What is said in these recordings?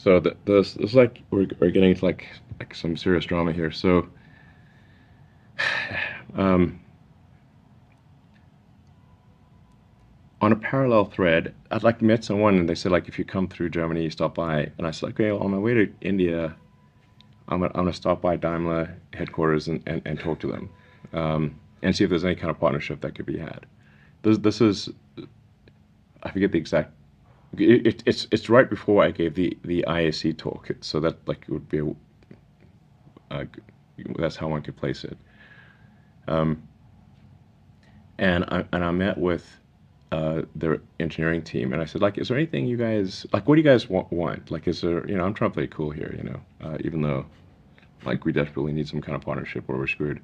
So this is like we're getting into like some serious drama here. So, on a parallel thread, I'd like met someone and they said like if you come through Germany, stop by. And I said, okay, well, on my way to India, I'm gonna stop by Daimler headquarters and talk to them, and see if there's any kind of partnership that could be had. This is, I forget the exact. It's right before I gave the IAC talk, so that like it would be that's how one could place it. And I met with their engineering team, and I said, like, is there anything you guys like? What do you guys want? Like, is there, I'm trying to play cool here, even though like we desperately need some kind of partnership or we're screwed.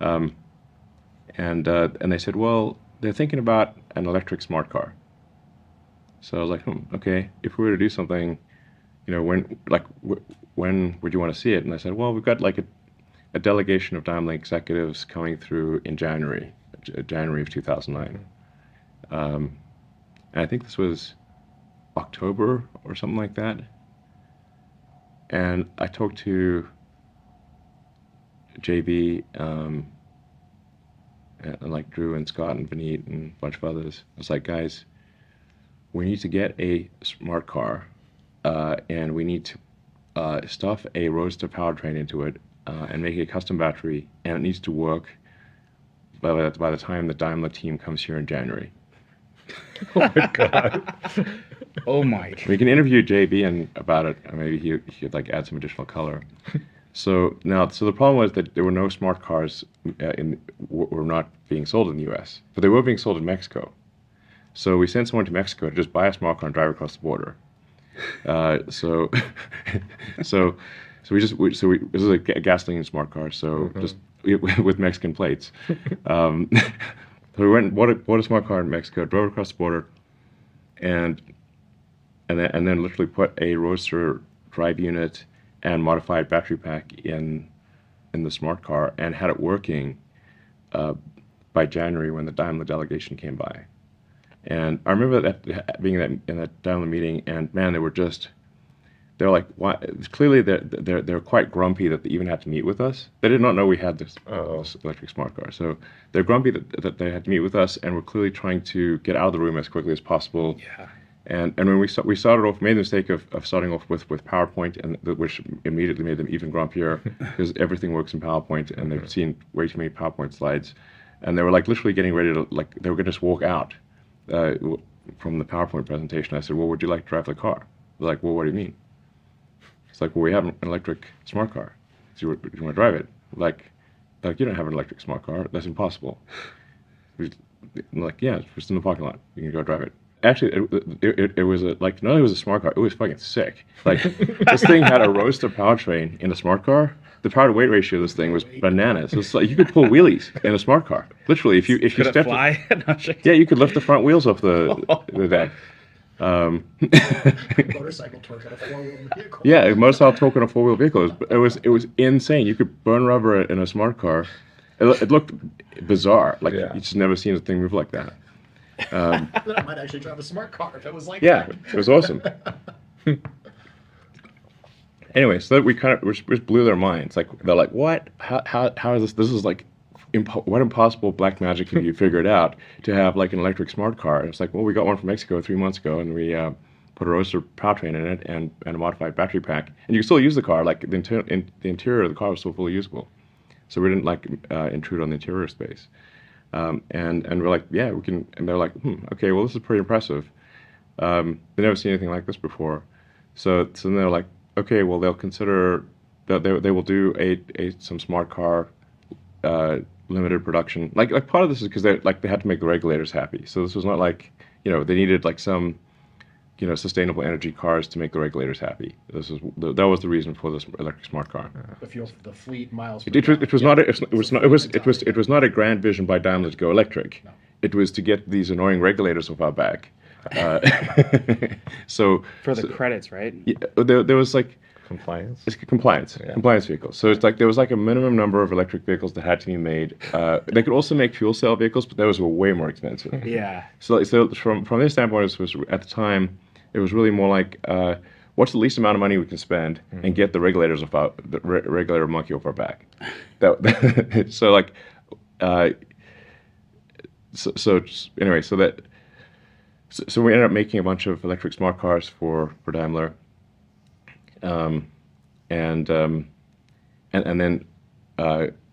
And they said, well, they're thinking about an electric smart car. So I was like, okay, if we were to do something, when would you want to see it? And I said, well, we've got like a delegation of Daimler executives coming through in January of 2009. And I think this was October or something like that. And I talked to JB, and like Drew and Scott and Vineet and a bunch of others. I was like, guys, we need to get a smart car, and we need to stuff a roadster powertrain into it and make it a custom battery, and it needs to work by the time the Daimler team comes here in January. Oh my God. Oh my. We can interview JB about it, and maybe he'd like add some additional color. So the problem was that there were no smart cars were not being sold in the U.S., but they were being sold in Mexico. So we sent someone to Mexico to just buy a smart car and drive across the border. So this is a gasoline smart car, so just with Mexican plates. So we went and bought a smart car in Mexico, drove across the border, and then literally put a roadster drive unit and modified battery pack in the smart car and had it working by January when the Daimler delegation came by. And I remember that being in that Daimler meeting, and man, they're like, why? Clearly they're quite grumpy that they even had to meet with us. They did not know we had this electric smart car, so they're grumpy that they had to meet with us, and we're clearly trying to get out of the room as quickly as possible. Yeah. And when we started off, made the mistake of starting off with PowerPoint, and which immediately made them even grumpier because everything works in PowerPoint, and they've seen way too many PowerPoint slides, and they were like literally getting ready to they were going to just walk out from the PowerPoint presentation. I said, well, would you like to drive the car? They're like, well, what do you mean? It's like, well, we have an electric smart car. Do you want to drive it? Like you don't have an electric smart car. That's impossible. I'm like, yeah, it's just in the parking lot. You can go drive it. Actually, it was not only was a smart car, it was fucking sick. Like, this thing had a roadster powertrain in a smart car. The power to weight ratio of this thing was bananas. It's like you could pull wheelies in a smart car. Literally, if you stepped, fly? Yeah, you could lift the front wheels off the deck. Motorcycle torque on a four-wheel vehicle. Yeah, motorcycle torque on a four-wheel vehicle. It was insane. You could burn rubber in a smart car. It looked bizarre. Like you just never seen a thing move like that. Then I might actually drive a smart car if it was like yeah, that. It was awesome. Anyway, so we kind of just blew their minds. Like, they're like, what? How is this? This is like, what impossible black magic have you figured out to have like an electric smart car? And it's like, well, we got one from Mexico 3 months ago, and we put a roadster powertrain in it and a modified battery pack, and you can still use the car. Like the interior of the car was still fully usable, so we didn't like intrude on the interior space. And we're like, yeah, we can. And they're like, okay, well, this is pretty impressive. They've never seen anything like this before. So then they're like, okay, well, they'll consider that they will do some smart car limited production. Like part of this is because they had to make the regulators happy. So this was not like, they needed like some, sustainable energy cars to make the regulators happy. That was the reason for this electric smart car. The fuel for the fleet miles. It was not a grand vision by Daimler to go electric. No. It was to get these annoying regulators off our back. So for the credits, right? Yeah, there was like compliance. It's compliance vehicles. So it's like there was like a minimum number of electric vehicles that had to be made. They could also make fuel cell vehicles, but those were way more expensive. Yeah. So from this standpoint, it was at the time, it was really more like what's the least amount of money we can spend and get the regulators off the regulator monkey off our back. So like, anyway, so we ended up making a bunch of electric smart cars for Daimler, and then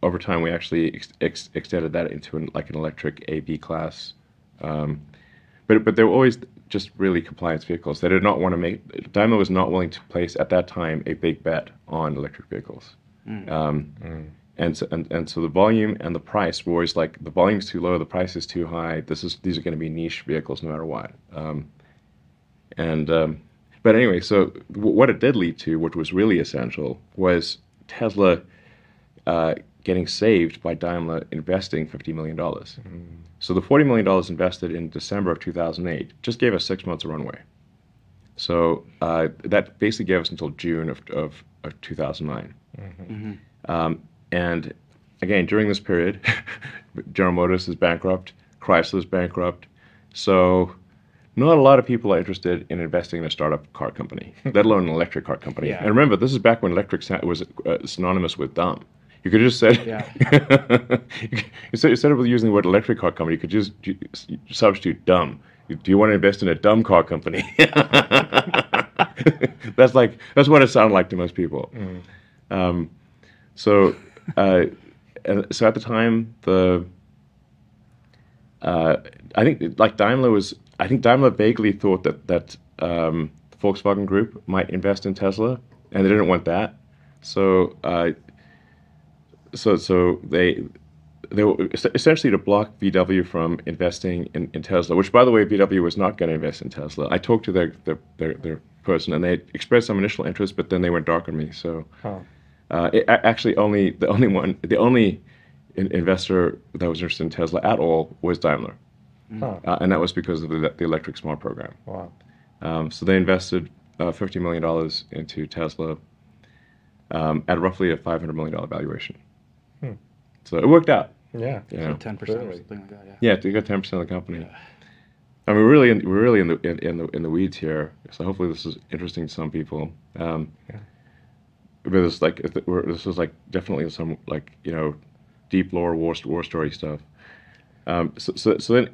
over time we actually extended that into an electric A/B class, but they were always just really compliance vehicles. They did not want to make. Daimler was not willing to place at that time a big bet on electric vehicles. And so the volume and the price were always like, the volume's too low, the price is too high. These are going to be niche vehicles no matter what. But anyway, so what it did lead to, which was really essential, was Tesla getting saved by Daimler investing $50 million. So the $40 million invested in December of 2008 just gave us 6 months of runway. So that basically gave us until June of 2009. And again, during this period, General Motors is bankrupt, Chrysler is bankrupt. So not a lot of people are interested in investing in a startup car company, let alone an electric car company. Yeah. And remember, this is back when electric was synonymous with dumb. You could just say, instead of using the word electric car company, you could just substitute dumb. Do you want to invest in a dumb car company? That's what it sounded like to most people. So at the time, I think Daimler vaguely thought that the Volkswagen Group might invest in Tesla, and they didn't want that. So they were essentially to block VW from investing in Tesla, which, by the way, VW was not going to invest in Tesla. I talked to their person, and they expressed some initial interest, but then they went dark on me. So the only investor that was interested in Tesla at all was Daimler, and that was because of the electric smart program. Wow. So they invested $50 million into Tesla at roughly a $500 million valuation. So it worked out. Yeah. 10% or something like that. Yeah, they got 10% of the company. Yeah. I mean, we're really in the weeds here. So hopefully this is interesting to some people. But this is definitely some deep lore war story stuff. So then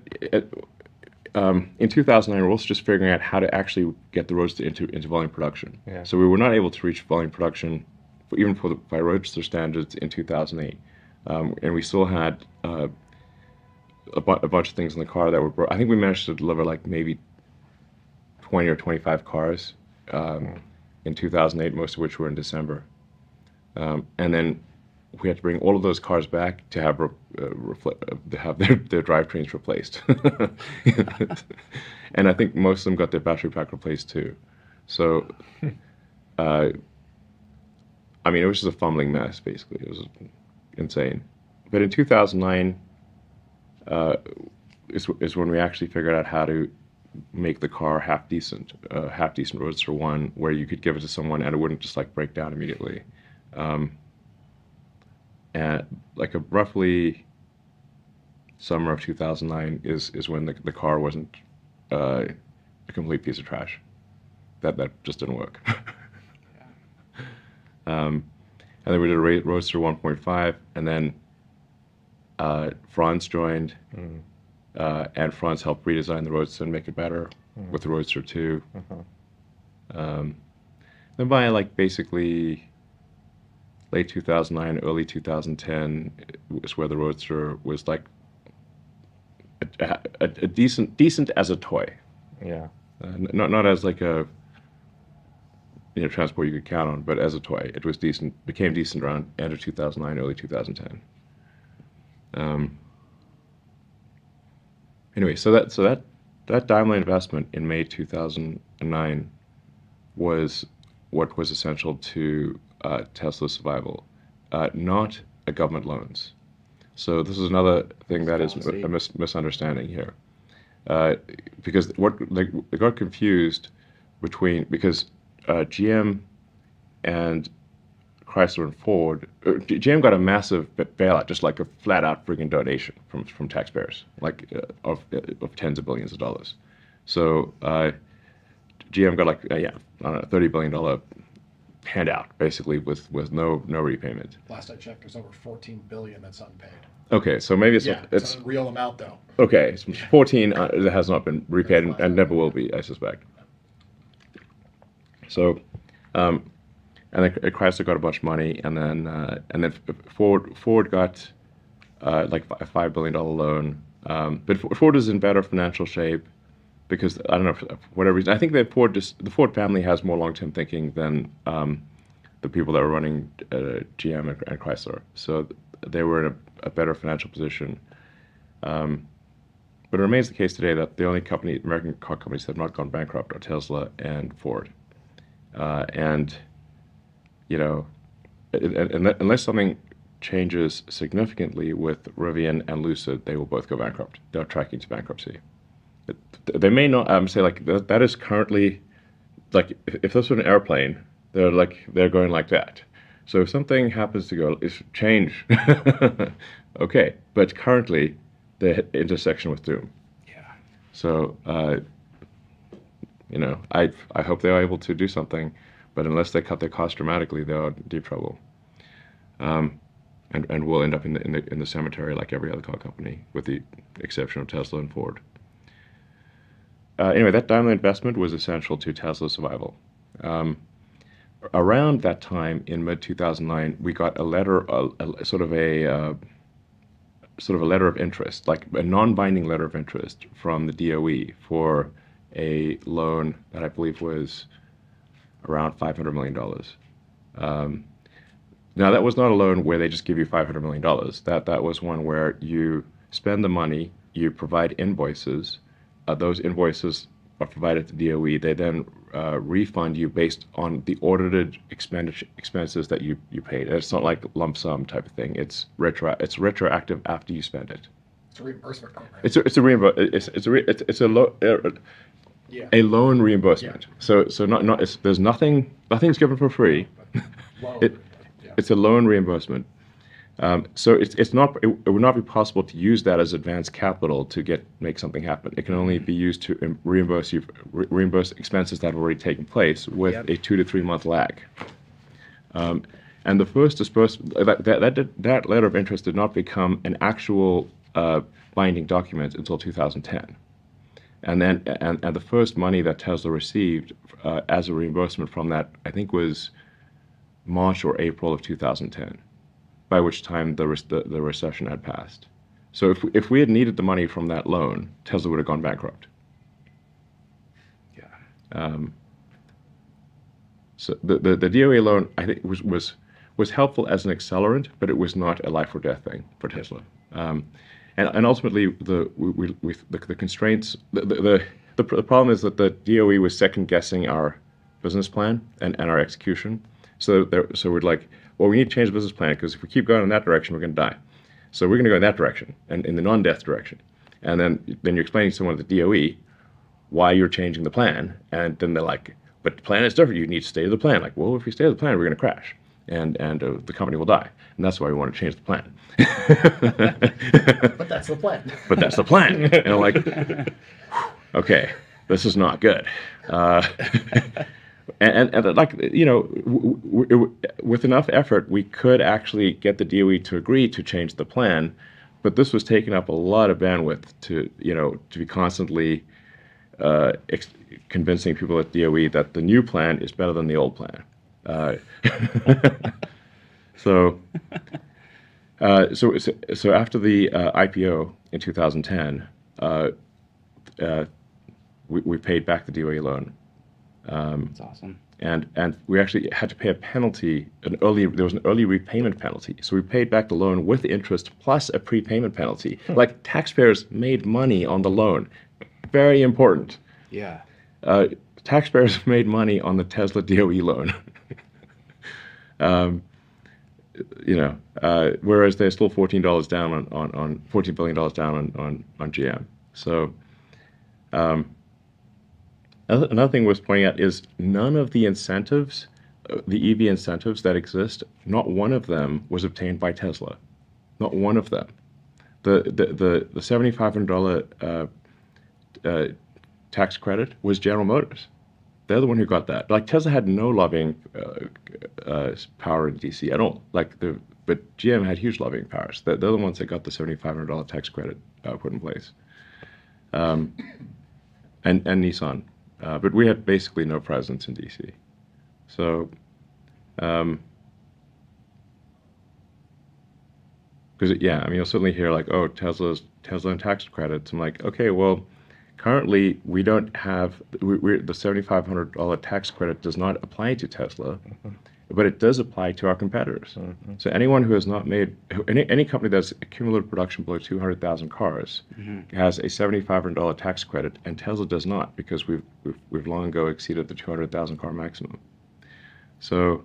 in 2009 we're also just figuring out how to actually get the Roadster into volume production. Yeah. So we were not able to reach volume production by Roadster standards in 2008. And we still had a bunch of things in the car that were broke. I think we managed to deliver maybe 20 or 25 cars in 2008, most of which were in December. And then we had to bring all of those cars back to have their drivetrains replaced. And I think most of them got their battery pack replaced too. So, I mean, it was just a fumbling mess, basically. It was insane. But in 2009 is when we actually figured out how to make the car half decent Roadster 1, where you could give it to someone and it wouldn't just break down immediately. And roughly summer of 2009 is when the car wasn't a complete piece of trash. That just didn't work. And then we did a Roadster 1.5, and then Franz joined, and Franz helped redesign the Roadster and make it better with the Roadster 2. Then by basically late 2009, early 2010 is where the Roadster was a decent as a toy. Yeah. Not as a transport you could count on, but as a toy, it was decent. Became decent around end of 2009, early 2010. Anyway, so that Daimler investment in May 2009 was what was essential to Tesla's survival, not a government loans. So this is another thing that is a misunderstanding here, because they got confused because GM and Chrysler and Ford, GM got a massive bailout, just a flat-out friggin' donation from taxpayers, of tens of billions of dollars. So GM got like I don't know, $30 billion handout basically with no repayment. Last I checked, there's over 14 billion that's unpaid. Okay, so maybe it's It's a real amount though. okay. It's 14 that has not been repaid and never will be, I suspect. So, and then Chrysler got a bunch of money, and then Ford got like a $5 billion loan. But Ford is in better financial shape because I don't know for whatever reason. I think that the Ford family has more long-term thinking than the people that were running GM and Chrysler. So they were in a better financial position. But it remains the case today that the only American car companies that have not gone bankrupt are Tesla and Ford. And you know, unless something changes significantly with Rivian and Lucid, they will both go bankrupt. They're tracking to bankruptcy. They may not say like that is currently like if this was an airplane, they're going like that. So if something happens to go change, okay. But currently, the intersection with doom. Yeah. So you know, I hope they are able to do something, but unless they cut their costs dramatically, they are in deep trouble. And will end up in the cemetery like every other car company, with the exception of Tesla and Ford. Anyway, that Daimler investment was essential to Tesla's survival. Around that time, in mid-2009, we got a letter, sort of a letter of interest, like a non-binding letter of interest from the DOE for a loan that I believe was around $500 million. Now, that was not a loan where they just give you $500 million. That was one where you spend the money, you provide invoices. Those invoices are provided to DOE. They then refund you based on the audited expenses that you paid. It's not like lump sum type of thing. It's retroactive after you spend it. It's a reimbursement program. It's a loan reimbursement. Yeah. So there's nothing's given for free. Loan. It's a loan reimbursement. So it would not be possible to use that as advanced capital to make something happen. It can only be used to reimburse expenses that have already taken place with a 2 to 3 month lag. And the first disbursement, that letter of interest did not become an actual binding document until 2010. And then and the first money that Tesla received as a reimbursement from that, I think, was March or April of 2010, by which time the recession had passed. So if we had needed the money from that loan, Tesla would have gone bankrupt. Yeah. So the DOE loan, I think, was helpful as an accelerant, but it was not a life or death thing for Tesla. And ultimately, the constraints, the problem is that the DOE was second guessing our business plan and our execution. So we're like, well, we need to change the business plan because if we keep going in that direction, we're going to die. So we're going to go in that direction and in the non-death direction. And then you're explaining to someone at the DOE why you're changing the plan, and then they're like, but the plan is different. You need to stay to the plan. Like, well, if we stay to the plan, we're going to crash, and the company will die. And that's why we want to change the plan. But that's the plan. But that's the plan. And I'm like, okay, this is not good. And like, you know, with enough effort, we could actually get the DOE to agree to change the plan, but this was taking up a lot of bandwidth to be constantly convincing people at DOE that the new plan is better than the old plan. So after the IPO in 2010, we paid back the DOE loan. That's awesome. And we actually had to pay a penalty. There was an early repayment penalty. So we paid back the loan with interest plus a prepayment penalty. Like, taxpayers made money on the loan. Very important. Yeah. Taxpayers made money on the Tesla DOE loan. Whereas they're still $14 down on $14 billion down on GM. So. Another thing worth pointing out is none of the incentives, the EV incentives that exist, not one of them was obtained by Tesla. Not one of them. The $7,500 tax credit was General Motors. they're the one who got that. Like Tesla had no lobbying power in DC at all. But GM had huge lobbying powers. They're the ones that got the $7,500 tax credit put in place, and Nissan. But we had basically no presence in DC. So, because you'll certainly hear like, oh, Tesla and tax credits. I'm like, okay, well, currently we don't have the $7,500 tax credit does not apply to Tesla, but it does apply to our competitors. So anyone who has not made any company that's accumulated production below 200,000 cars has a $7,500 tax credit, and Tesla does not because we've long ago exceeded the 200,000 car maximum. So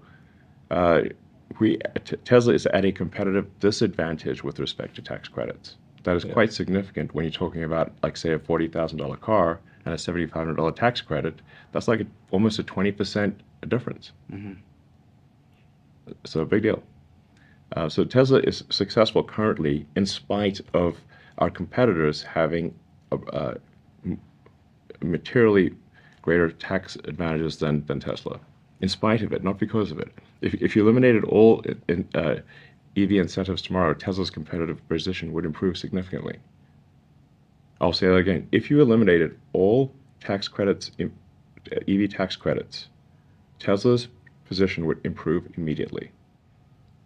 Tesla is at a competitive disadvantage with respect to tax credits. That is quite significant when you're talking about, like, say, a $40,000 car and a $7,500 tax credit. That's like almost a 20% difference. So big deal. So Tesla is successful currently in spite of our competitors having materially greater tax advantages than Tesla. In spite of it, not because of it. If you eliminated all EV incentives tomorrow, Tesla's competitive position would improve significantly. I'll say that again. If you eliminated all tax credits, EV tax credits, Tesla's position would improve immediately.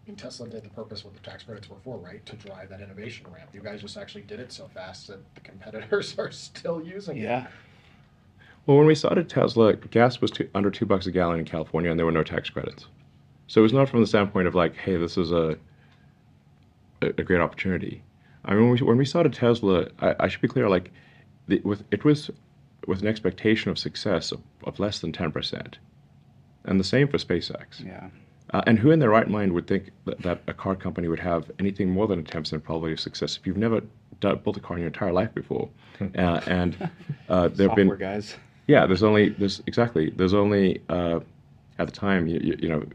And Tesla did the purpose what the tax credits were for, right? To drive that innovation ramp. You guys just actually did it so fast that the competitors are still using it. Yeah. Well, when we started Tesla, gas was under $2 a gallon in California, and there were no tax credits. So it was not from the standpoint of like, hey, this is a great opportunity. I mean, when we started Tesla, I should be clear, like, it was with an expectation of success of less than 10%. And the same for SpaceX. Yeah. And who in their right mind would think that a car company would have anything more than a 10% probability of success if you've never built a car in your entire life before? And there have been guys. Yeah, there's only at the time you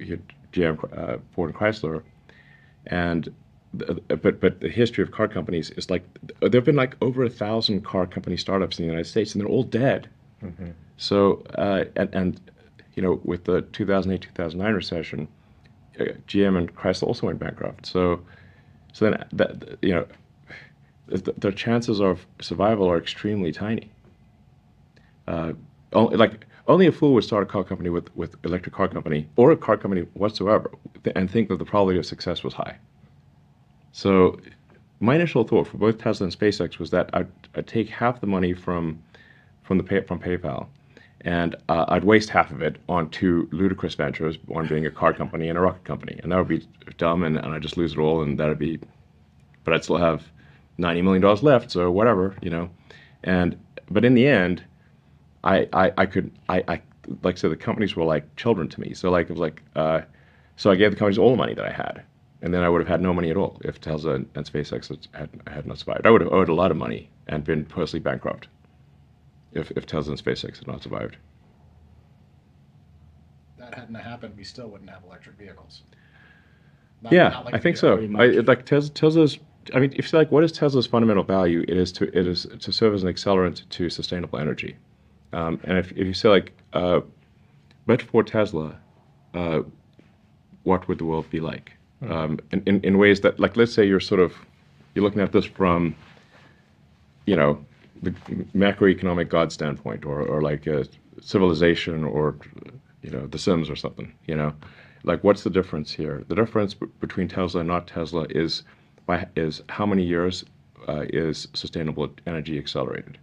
had GM, Ford, and Chrysler, and but the history of car companies is like there've been like over 1,000 car company startups in the United States, and they're all dead. So and with the 2008-2009 recession, GM and Chrysler also went bankrupt. So then the chances of survival are extremely tiny. Only a fool would start a car company with electric car company or a car company whatsoever and think that the probability of success was high. So my initial thought for both Tesla and SpaceX was that I'd take half the money from PayPal, and I'd waste half of it on two ludicrous ventures, one being a car company and a rocket company, and that would be dumb, and I'd just lose it all, and that'd be, but I'd still have $90 million left, so whatever, but in the end, I like I said, the companies were like children to me. So like it was like, so I gave the companies all the money that I had, and then I would have had no money at all if Tesla and SpaceX had not survived. I would have owed a lot of money and been personally bankrupt if Tesla and SpaceX had not survived. That hadn't happened, we still wouldn't have electric vehicles. Not like I think so. Like Tesla's. I mean, if you say like, what is Tesla's fundamental value? It is to serve as an accelerant to sustainable energy. And if you say like, but for Tesla, what would the world be like? In ways that, like, let's say you're looking at this from, the macroeconomic God standpoint, or like a civilization, or The Sims or something. Like, what's the difference here? The difference between Tesla and not Tesla is how many years is sustainable energy accelerated.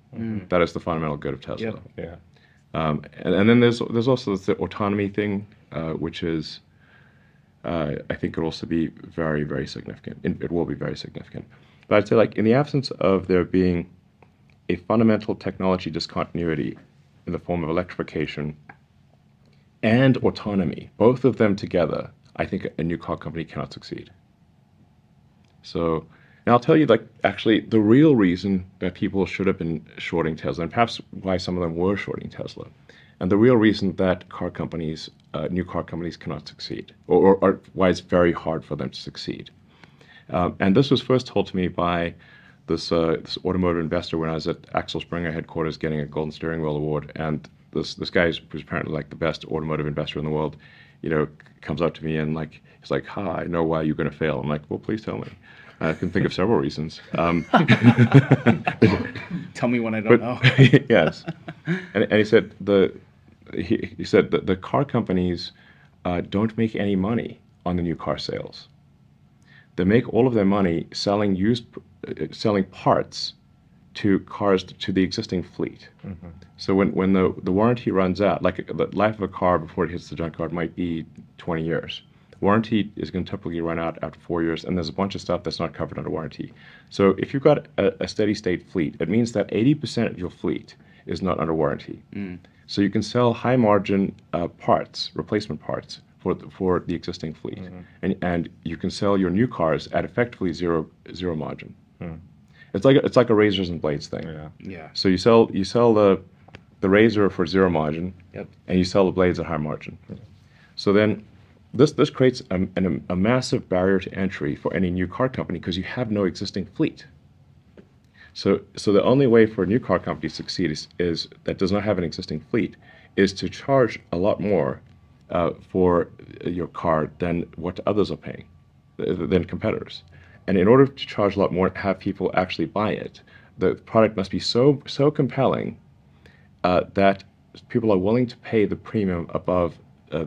That is the fundamental good of Tesla. Yeah. And then there's also the autonomy thing, which is, I think, could also be very, very significant. It will be very significant. But I'd say, like, in the absence of there being a fundamental technology discontinuity in the form of electrification and autonomy, both of them together, I think a new car company cannot succeed. So, and I'll tell you, like, actually, the real reason that people should have been shorting Tesla, and perhaps why some of them were shorting Tesla, and the real reason that car companies, new car companies, cannot succeed, or why it's very hard for them to succeed. And this was first told to me by this automotive investor when I was at Axel Springer headquarters getting a Golden Steering Wheel award, and this guy who's apparently like the best automotive investor in the world, comes up to me and like he's like, "Ha, I know why you're going to fail." I'm like, "Well, please tell me." I can think of several reasons. Tell me when I don't know. Yes, and he said he said that the car companies don't make any money on the new car sales. They make all of their money selling parts to cars to the existing fleet. Mm-hmm. So when the warranty runs out, like the life of a car before it hits the junkyard might be 20 years. Warranty is going to typically run out after 4 years, and there's a bunch of stuff that's not covered under warranty. So if you've got a steady state fleet, it means that 80% of your fleet is not under warranty. Mm. So you can sell high margin parts, replacement parts for the existing fleet, mm-hmm. and you can sell your new cars at effectively zero margin. Mm. It's like a razors and blades thing. Yeah. So you sell the razor for zero margin, yep. and you sell the blades at high margin. Mm. So then this creates a massive barrier to entry for any new car company because you have no existing fleet. So the only way for a new car company to succeed is that does not have an existing fleet is to charge a lot more for your car than what others are paying, than competitors. And in order to charge a lot more, have people actually buy it, the product must be so compelling that people are willing to pay the premium above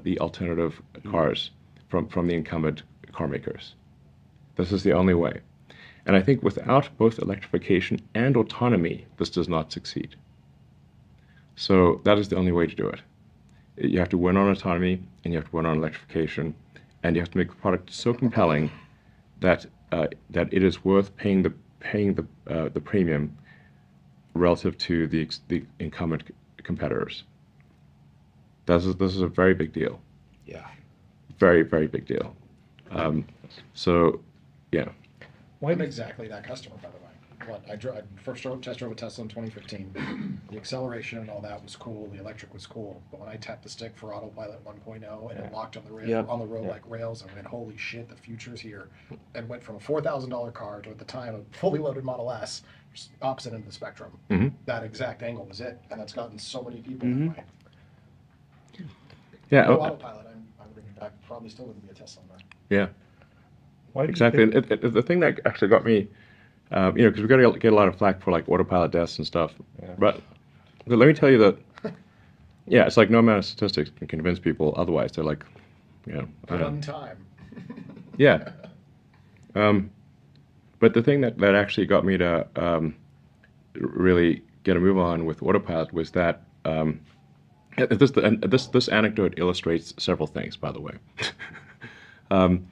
the alternative cars from the incumbent car makers. This is the only way. And I think without both electrification and autonomy, this does not succeed. So that is the only way to do it. You have to win on autonomy, and you have to win on electrification, and you have to make the product so compelling that it is worth paying the premium relative to the incumbent competitors. This is a very big deal. Yeah. Very, very big deal. So, yeah. I'm exactly that customer, by the way. I first test drove a Tesla in 2015. The acceleration and all that was cool. The electric was cool. But when I tapped the stick for Autopilot 1.0 and it locked on the road like rails, I went, holy shit, the future's here. And went from a $4,000 car to, at the time, a fully loaded Model S, opposite end of the spectrum. Mm-hmm. That exact angle was it. And that's gotten so many people that way. Yeah. No Autopilot, I probably still wouldn't be a Tesla owner. Yeah. Exactly. And the thing that actually got me, because we've got to get a lot of flack for like autopilot deaths and stuff. Yeah. But let me tell you that, it's like no amount of statistics can convince people otherwise. They're like, one time. Yeah. But the thing that actually got me to really get a move on with autopilot was that this anecdote illustrates several things, by the way. And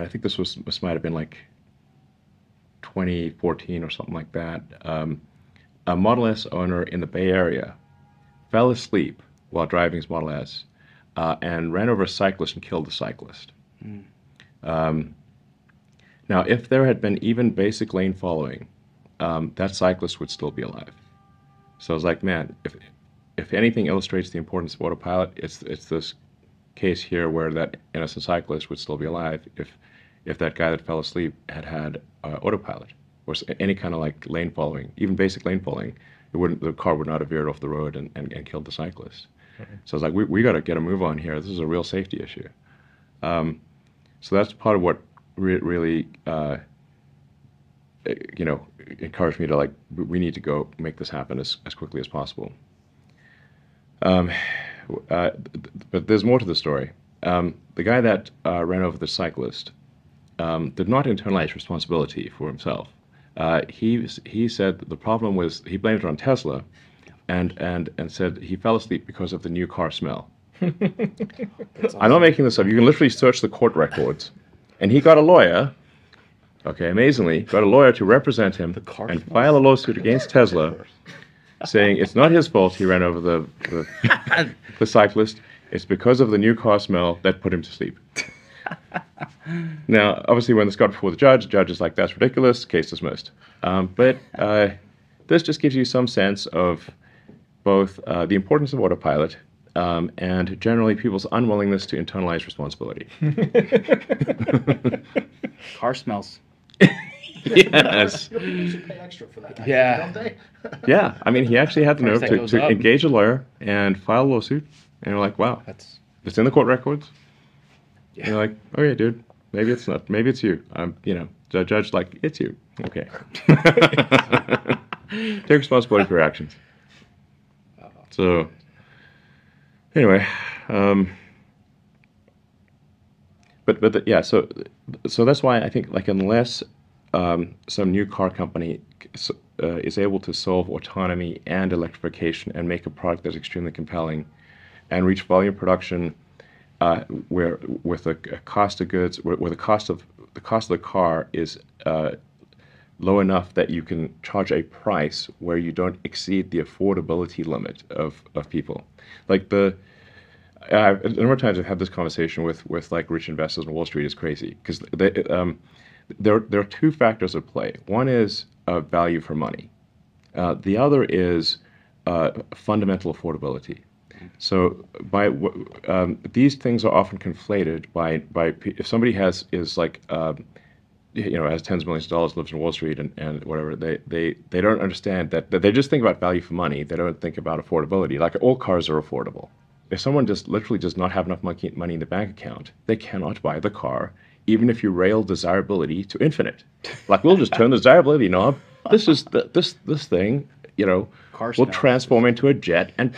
I think this might have been like 2014 or something like that. A Model S owner in the Bay Area fell asleep while driving his Model S and ran over a cyclist and killed the cyclist. Mm. Now, if there had been even basic lane following, that cyclist would still be alive. So I was like, man, if anything illustrates the importance of autopilot, it's this case here where that innocent cyclist would still be alive if that guy that fell asleep had autopilot or any kind of like lane following, even basic lane following. The car would not have veered off the road and killed the cyclist. Mm-hmm. So I was like, we got to get a move on here. This is a real safety issue. So that's part of what really encouraged me to like, we need to go make this happen as quickly as possible. But there's more to the story. The guy that ran over the cyclist did not internalize responsibility for himself. He said the problem was he blamed it on Tesla, and said he fell asleep because of the new car smell. Awesome. I'm not making this up. You can literally search the court records, and he got a lawyer. Okay, amazingly, got a lawyer to represent him and file a lawsuit against Tesla, saying it's not his fault he ran over the cyclist. It's because of the new car smell that put him to sleep. Now, obviously, when this got before the judge is like, that's ridiculous, case dismissed. But this just gives you some sense of both the importance of autopilot and generally people's unwillingness to internalize responsibility. Car smells. Yes. People should pay extra for that. Yeah. Don't they? Yeah. I mean, he actually had the Price nerve tag goes to up. engage a lawyer and file a lawsuit. And you're like, wow, That's it's in the court records. yeah. You're like, okay, dude, maybe it's not. Maybe it's you. The judge like, it's you. Okay. Take responsibility for your actions. So, anyway, so that's why I think like unless some new car company is able to solve autonomy and electrification and make a product that's extremely compelling and reach volume production where with a cost of goods where the cost of the car is low enough that you can charge a price where you don't exceed the affordability limit of people. Like a number of times I've had this conversation with like rich investors on Wall Street. Is crazy because there are two factors at play. One is value for money. The other is fundamental affordability. So these things are often conflated by if somebody has tens of millions of dollars, lives in Wall Street and whatever, they don't understand that they just think about value for money. They don't think about affordability. Like all cars are affordable. If someone just literally does not have enough money in the bank account, they cannot buy the car, even if you rail desirability to infinite. Like we'll just turn the desirability knob. This thing, will transform into a jet and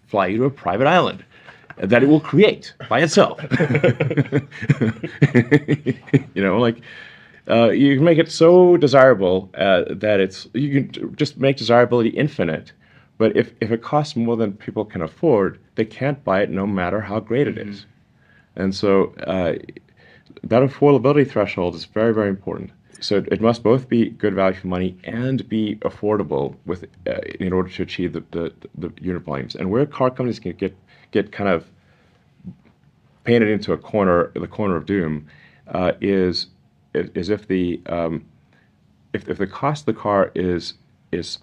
fly you to a private island that it will create by itself. You can make it so desirable that you can just make desirability infinite. But if it costs more than people can afford, they can't buy it no matter how great it is. And so that affordability threshold is very, very important. So it must both be good value for money and be affordable in order to achieve the unit volumes. And where car companies can get kind of painted into the corner of doom is if the cost of the car is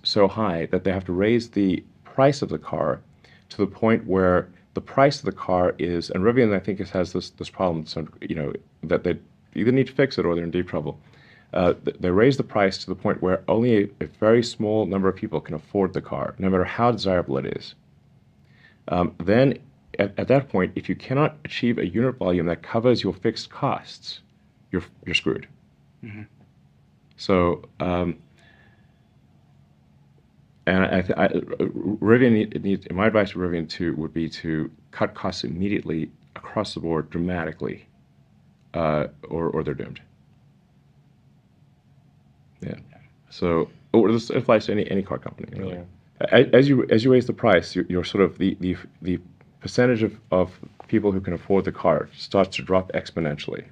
so high that they have to raise the price of the car to the point where the price of the car is, and Rivian I think has this problem, so that they either need to fix it or they're in deep trouble. They raise the price to the point where only a very small number of people can afford the car, no matter how desirable it is. Then at that point, if you cannot achieve a unit volume that covers your fixed costs, you're screwed. Mm-hmm. So, Rivian needs. My advice to Rivian would be to cut costs immediately across the board dramatically, or they're doomed. Yeah. So this applies to any car company. Really. Yeah. As you raise the price, you're sort of the percentage of people who can afford the car starts to drop exponentially.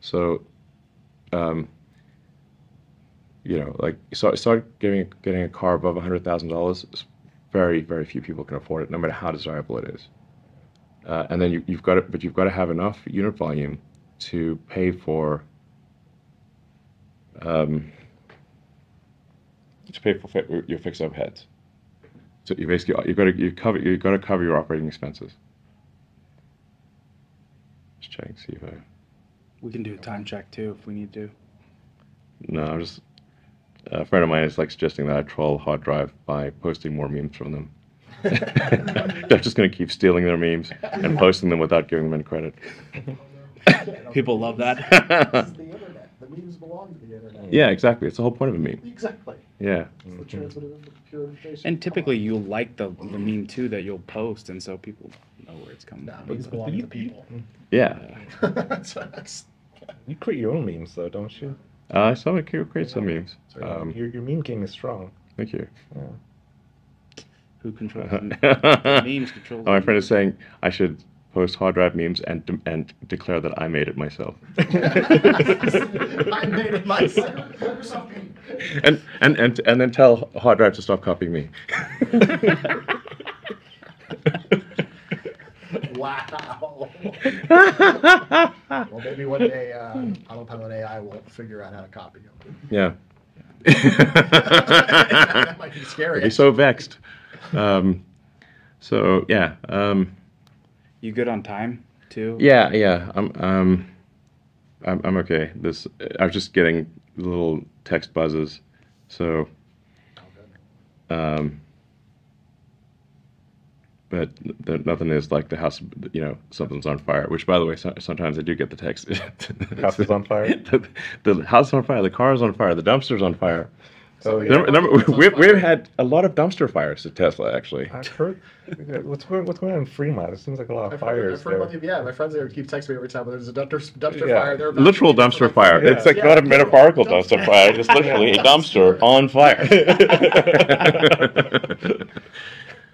Start getting a car above $100,000. Very, very few people can afford it, no matter how desirable it is. And then you've got to have enough unit volume to pay for your fixed overheads. So you basically you've got to cover your operating expenses. Just checking, see if we can do a time check too if we need to. No, I'm just a friend of mine is like suggesting that I troll hard drive by posting more memes from them. They're just going to keep stealing their memes and posting them without giving them any credit. People love that. This is the internet. The memes belong to the internet. Yeah, exactly. It's the whole point of a meme. Exactly. Yeah. It's the transmitter of the pure information. And typically you'll like the meme too that you'll post, and so people know where it's coming from. Memes belong to people. Yeah. You create your own memes, though, don't you? I saw it create some memes. Your meme game is strong. Thank you. Yeah. Who controls the memes? Controls. My friend is saying I should post hard drive memes and declare that I made it myself. I made it myself. and then tell hard drive to stop copying me. Wow. Well, maybe one day autopilot AI will figure out how to copy you. Yeah. That might be scary. I'd be so vexed. So yeah. You good on time too? Yeah. I'm okay. I was just getting little text buzzes. So, but nothing is like the house, something's on fire. Which, by the way, sometimes I do get the text. The house is on fire. The house is on fire. The car is on fire. The dumpster's on fire. Oh, yeah. Remember, we've had a lot of dumpster fires at Tesla, actually. I've heard. What's going on in Fremont? It seems like a lot of fires there. My friends there keep texting me every time there's a dumpster Yeah. fire. They're Literal dumpster fire. Yeah. It's like not a metaphorical dumpster fire. It's literally a dumpster on fire.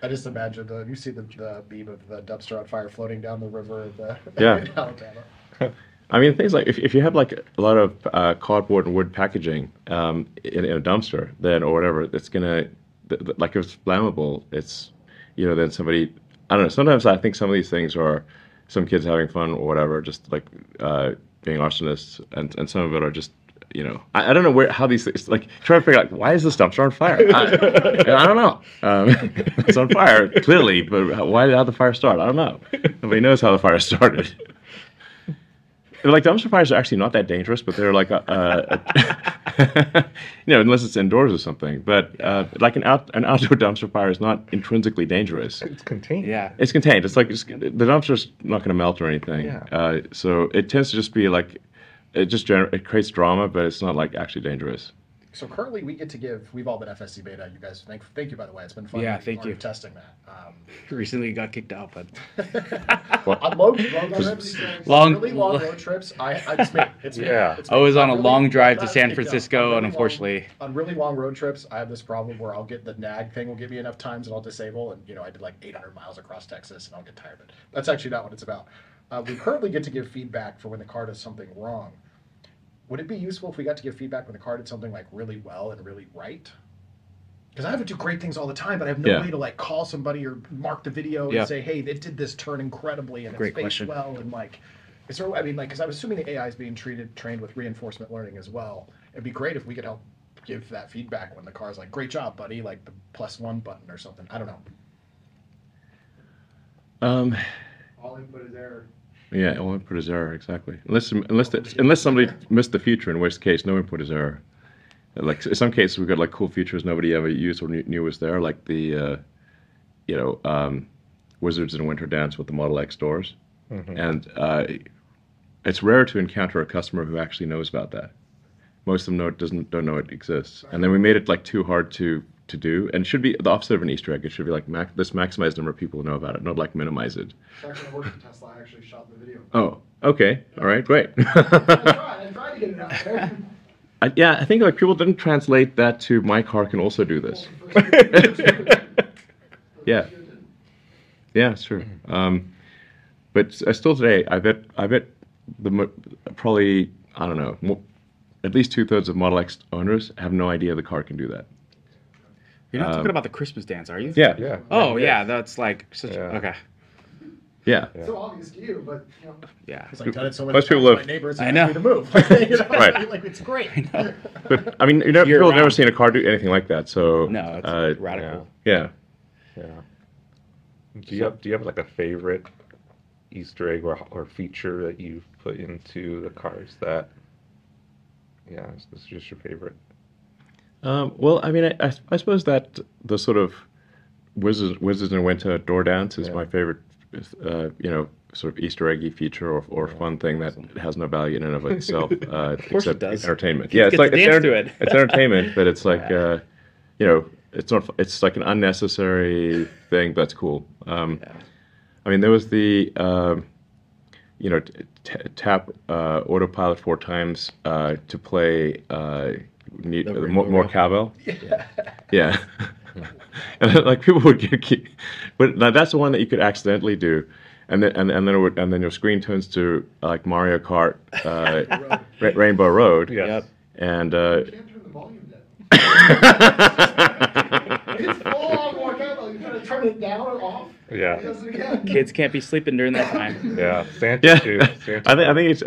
I just imagine you see the beam of the dumpster on fire floating down the river Yeah. in Alabama. I mean, things like if you have like a lot of cardboard and wood packaging in a dumpster, then or whatever, it's gonna like if it's flammable. It's then somebody, I don't know. Sometimes I think some of these things are some kids having fun or whatever, just like being arsonists, and some of it are just I don't know how these things like trying to figure out why is this dumpster on fire. I don't know. It's on fire clearly, but how the fire start? I don't know. Nobody knows how the fire started. Like dumpster fires are actually not that dangerous, but they're like, unless it's indoors or something. But like an outdoor dumpster fire is not intrinsically dangerous. It's contained. Yeah. It's contained. It's like the dumpster's not going to melt or anything. Yeah. So it tends to just be like it creates drama, but it's not like actually dangerous. So currently we've all been FSC beta. You guys, thank you, by the way. It's been fun. Yeah, thank you. Testing that. Recently got kicked out, but On long trips, really long road trips, I just made it's Yeah. it's I was on a really- long drive to not San kicked out. Francisco, On and really unfortunately, on really long road trips, I have this problem where I'll get the nag thing will give me enough times and I'll disable, and I did like 800 miles across Texas and I'll get tired of it. That's actually not what it's about. We currently get to give feedback for when the car does something wrong. Would it be useful if we got to give feedback when the car did something like really well and really right? Because I have to do great things all the time, but I have no way to like call somebody or mark the video and say, "Hey, it did this turn incredibly and Great it's faced question. well." And like, is there? I mean, like, because I'm assuming the AI is being trained with reinforcement learning as well. It'd be great if we could help give that feedback when the car's like, "Great job, buddy!" Like the +1 button or something. I don't know. All input is error. Yeah, all input is error, exactly. Unless somebody missed the feature, in which case no input is error. Like in some cases, we've got like cool features nobody ever used or knew was there, like the Wizards in Winter Dance with the Model X doors, and it's rare to encounter a customer who actually knows about that. Most of them don't know it exists, and then we made it like too hard to do, and it should be the opposite of an Easter egg. It should be like this maximized number of people who know about it, not like minimize it. It's actually worked for Tesla. I actually shot the video. Oh, okay, all right, great. I tried to get it out there. I think like people didn't translate that to my car can also do this. Yeah, it's true. But still today, I bet probably I don't know, at least 2/3 of Model X owners have no idea the car can do that. you're not talking about the Christmas dance, are you? Yeah. Yeah. Oh yeah, that's like such. Yeah. Okay. Yeah. So obvious to you, but Yeah. because I've done it so many Most times people with have- my neighbors, I ask know. me to move. Right. Like it's great. But I mean, people have never seen a car do anything like that. So No, it's radical. yeah. Yeah. Do you have like a favorite Easter egg or feature that you've put into the cars that this is just your favorite? Well, I mean, I suppose that the sort of Wizards in Winter door dance is my favorite, sort of Easter eggy feature or fun thing that has no value in and of itself, course except it does. entertainment. Kids get to dance to it. It's entertainment, but it's like, it's not. It's like an unnecessary thing, but it's cool. I mean, there was the, tap autopilot 4 times to play more cowbell. Yeah. And like people would get, but now that's the one that you could accidentally do, and then your screen turns to like Mario Kart, Rainbow Road. Yeah. Yep. And You can't turn the volume down. It's full on more cable. You gotta turn it down or off. Yeah. It does it again. Kids can't be sleeping during that time. Yeah. Santa yeah, too. Santa. I think it's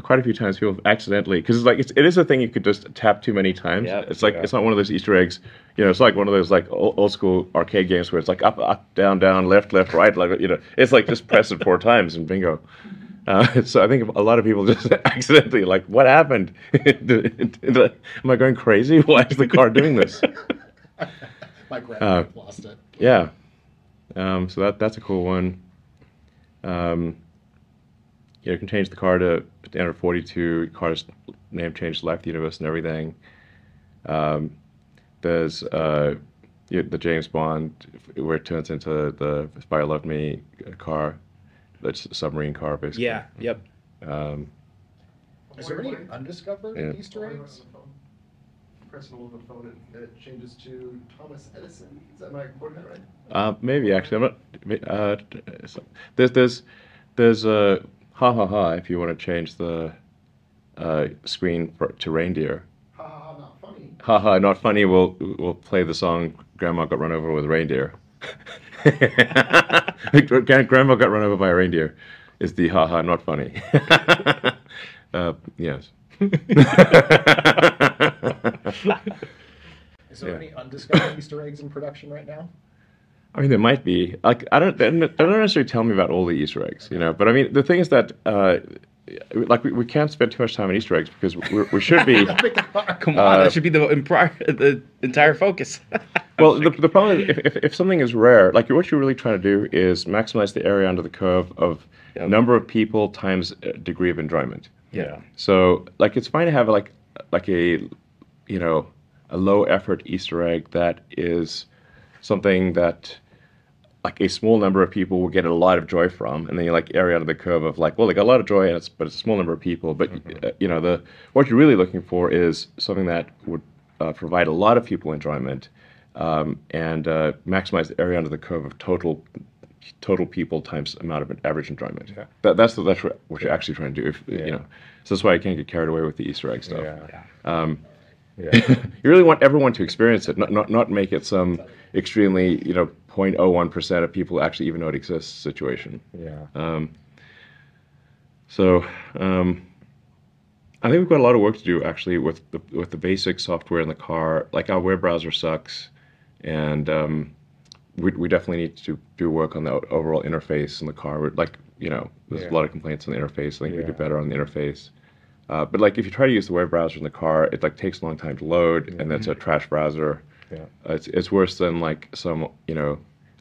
quite a few times people have accidentally, because it is a thing you could just tap too many times. Yeah. It's like it's not one of those Easter eggs. It's like one of those like old school arcade games where it's like up, down, left, right. Like it's like just press it 4 times and bingo. So I think a lot of people just accidentally like, what happened? Am I going crazy? Why is the car doing this? My grandpa lost it. Yeah. So that's a cool one. You can change the car to standard 42. Car's name changed, life, the universe, and everything. There's the James Bond, where it turns into the Spy Who Loved Me car, that's a submarine car, basically. Yeah. Yep. Is there any undiscovered Easter eggs? Press and hold the phone and it changes to Thomas Edison. Is that my quoting that right? Maybe actually, I'm not. There's a ha ha ha if you want to change the screen to reindeer. Ha ha ha, not funny. Ha ha, not funny. We'll play the song "Grandma Got Run Over with a Reindeer." Grandma got run over by a reindeer is the ha ha, not funny. Yes. Is there any undiscovered Easter eggs in production right now? I mean, there might be. Like, they don't necessarily tell me about all the Easter eggs, But I mean, the thing is that, we can't spend too much time on Easter eggs because we should be. Come on, that should be the entire focus. Well, the problem is if something is rare, like what you're really trying to do is maximize the area under the curve of number of people times degree of enjoyment. Yeah. So, like, it's fine to have like a a low effort Easter egg that is something that like a small number of people will get a lot of joy from, and then you like area under the curve of like, well, they got a lot of joy, but it's a small number of people. But what you're really looking for is something that would provide a lot of people enjoyment and maximize the area under the curve of total people times amount of average enjoyment. Yeah. That's what you're actually trying to do. So that's why I can't get carried away with the Easter egg stuff. Yeah. You really want everyone to experience it, not make it some extremely 0.01% of people actually even know it exists situation. Yeah. So I think we've got a lot of work to do actually with the basic software in the car. Like, our web browser sucks, and we definitely need to do work on the overall interface in the car. There's a lot of complaints on the interface. I think we do better on the interface. But like, if you try to use the web browser in the car, it like takes a long time to load, and that's a trash browser. Yeah. It's worse than like some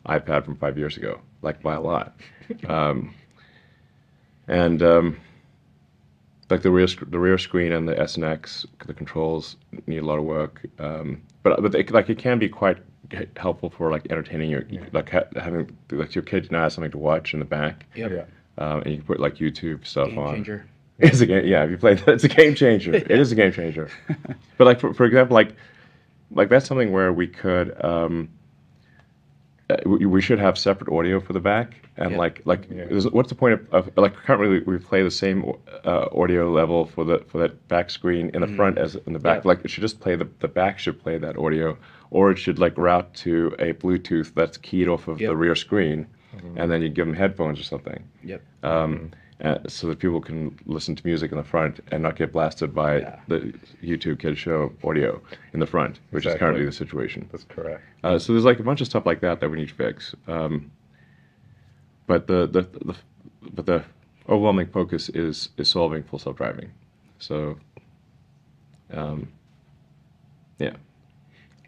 iPad from 5 years ago, like by a lot. Like the rear screen and the S and X, the controls need a lot of work. But it can be quite helpful for like entertaining having like your kid now has something to watch in the back. Yep. Yeah. And you can put like YouTube stuff Game on. changer. It's a game. Yeah, if you play that, it's a game changer. It is a game changer. But like for example, like that's something where we could we should have separate audio for the back, and what's the point of like currently we play the same audio level for that back screen in the front as in the back. Like, it should just play the back should play that audio, or it should like route to a Bluetooth that's keyed off of the rear screen, and then you give them headphones or something. Yep. So that people can listen to music in the front and not get blasted by the YouTube Kids Show audio in the front, which is currently the situation. That's correct. So there's like a bunch of stuff like that we need to fix. But the overwhelming focus is solving full self-driving. So, yeah.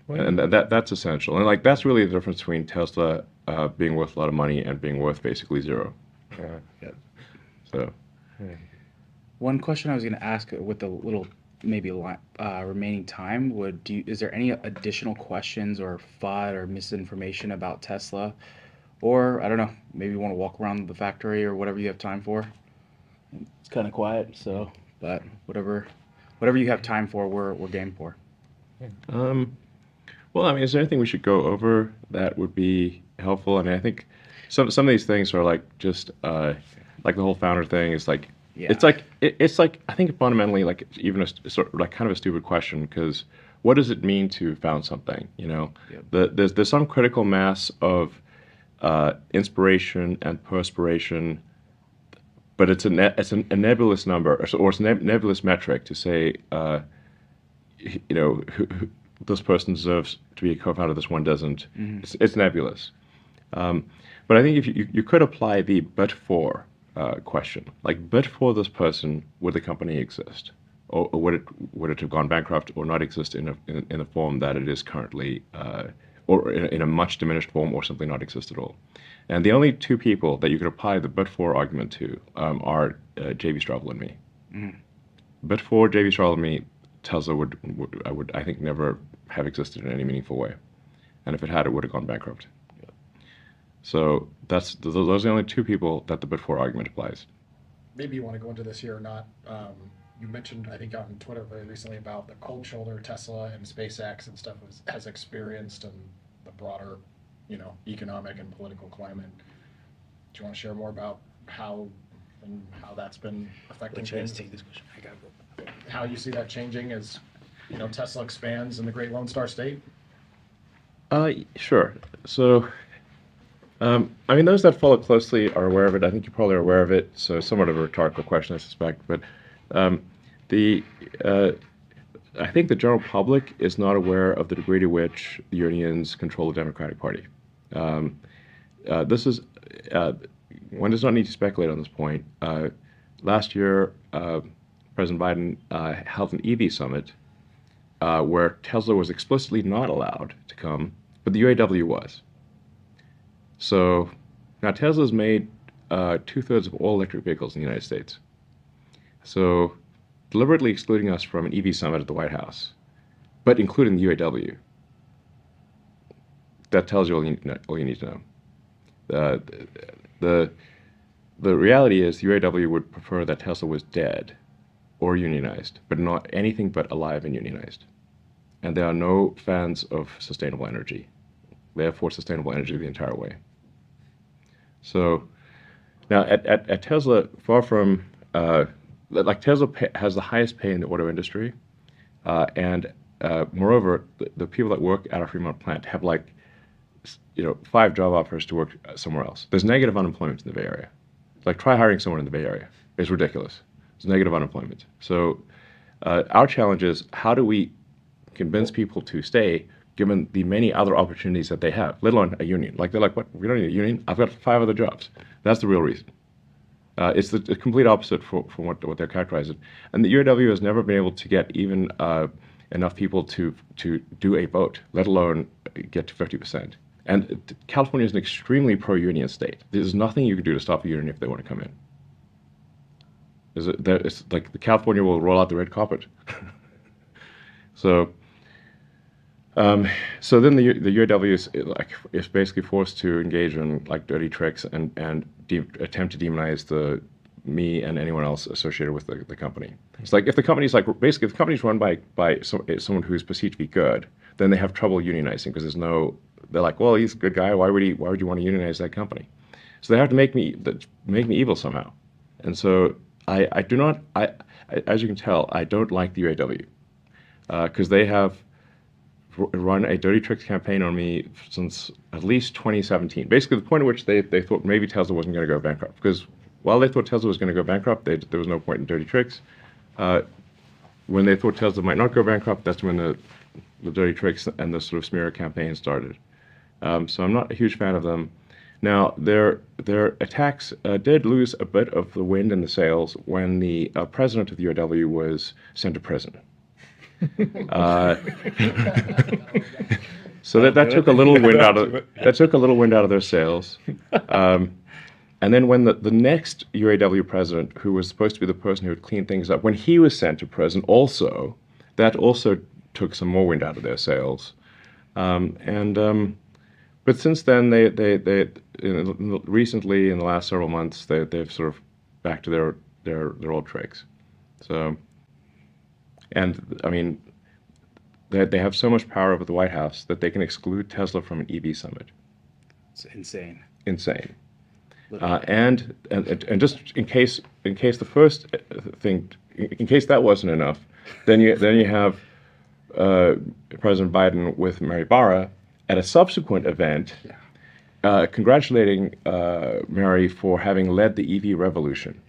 And that's essential. And like, that's really the difference between Tesla being worth a lot of money and being worth basically zero. Yeah. So, one question I was going to ask with the little maybe remaining time is there any additional questions or FUD or misinformation about Tesla, or I don't know, maybe you want to walk around the factory or whatever you have time for? It's kind of quiet, so but whatever you have time for, we're game for. Well, I mean, is there anything we should go over that would be helpful? I mean, I think some of these things are like just like the whole founder thing is like it's like I think fundamentally like even a sort of like kind of a stupid question, because what does it mean to found something? There's some critical mass of inspiration and perspiration, but it's a nebulous number, or it's a nebulous metric to say this person deserves to be a co-founder, this one doesn't. It's nebulous. But I think if you could apply the but for question. Like, but for this person, would the company exist, or would it have gone bankrupt, or not exist in a form that it is currently, or in a much diminished form, or simply not exist at all? And the only two people that you could apply the but for argument to are J.B. Straubel and me. Mm. But for J.B. Straubel and me, Tesla would I think never have existed in any meaningful way, and if it had, it would have gone bankrupt. So those are the only two people that the but for argument applies. Maybe you want to go into this here or not. You mentioned, I think, on Twitter very recently about the cold shoulder Tesla and SpaceX and stuff has experienced and the broader, economic and political climate. Do you want to share more about how that's been affecting things? Take this question. I gotta go. How you see that changing as, Tesla expands in the Great Lone Star State? Sure. So, those that follow closely are aware of it. I think you probably are aware of it. So, somewhat of a rhetorical question, I suspect. But I think the general public is not aware of the degree to which the unions control the Democratic Party. This is one does not need to speculate on this point. Last year, President Biden held an EV summit where Tesla was explicitly not allowed to come, but the UAW was. So now Tesla's made 2/3 of all electric vehicles in the United States. So deliberately excluding us from an EV summit at the White House, but including the UAW, that tells you all you need to know. The reality is the UAW would prefer that Tesla was dead or unionized, but not anything but alive and unionized. And they are no fans of sustainable energy. They have for sustainable energy the entire way. So now at Tesla, far from Tesla has the highest pay in the auto industry, and moreover, the people that work at our Fremont plant have 5 job offers to work somewhere else. There's negative unemployment in the Bay Area. Try hiring someone in the Bay Area. It's ridiculous. There's negative unemployment. So our challenge is, how do we convince people to stay given the many other opportunities that they have, let alone a union? They're like, what? We don't need a union? I've got 5 other jobs. That's the real reason. It's the complete opposite from what they're characterizing. And the UAW has never been able to get even enough people to do a vote, let alone get to 50%. And California is an extremely pro-union state. There's nothing you can do to stop a union if they want to come in. It's like California will roll out the red carpet. So then the UAW is basically forced to engage in dirty tricks and attempt to demonize me and anyone else associated with the company. It's like if the company's if the company's run by someone who's perceived to be good, then they have trouble unionizing because they're like, well, he's a good guy. Why would you want to unionize that company? So they have to make me evil somehow. And so I do not, as you can tell, I don't like the UAW because they have run a dirty tricks campaign on me since at least 2017. Basically, the point at which they thought maybe Tesla wasn't going to go bankrupt. Because while they thought Tesla was going to go bankrupt, there was no point in dirty tricks. When they thought Tesla might not go bankrupt, that's when the dirty tricks and the sort of smear campaign started. So I'm not a huge fan of them. Now, their attacks did lose a bit of the wind in the sails when the president of the UAW was sent to prison. So that took a little wind out of their sails. And then when the next UAW president, who was supposed to be the person who would clean things up, when he was sent to prison, that also took some more wind out of their sails. But since then, they recently in the last several months, they've sort of back to their old tricks. So, and I mean, they have so much power over the White House that they can exclude Tesla from an EV summit. It's insane. Insane. And just in case the first thing, in case that wasn't enough, then you have President Biden with Mary Barra at a subsequent event, congratulating Mary for having led the EV revolution.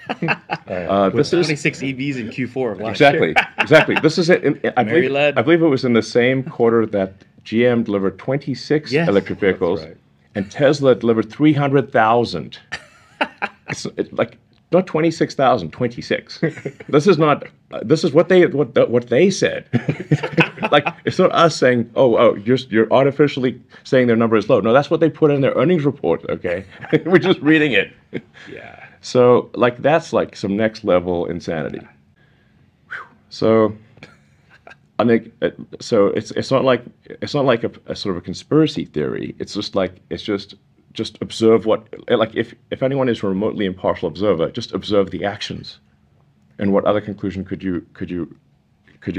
With 26 EVs in Q4 of last year. Exactly. This is it. I believe it was in the same quarter that GM delivered 26 electric vehicles, and Tesla delivered 300,000. like not 26,000, 26. This is not. This is what they said. Like it's not us saying, oh, you're artificially saying their number is low. No, that's what they put in their earnings report. Okay, we're just reading it. Yeah. So like that's like some next level insanity. So. I mean, so it's not like a sort of a conspiracy theory. It's just observe what, like if anyone is a remotely impartial observer, just observe the actions, and what other conclusion could you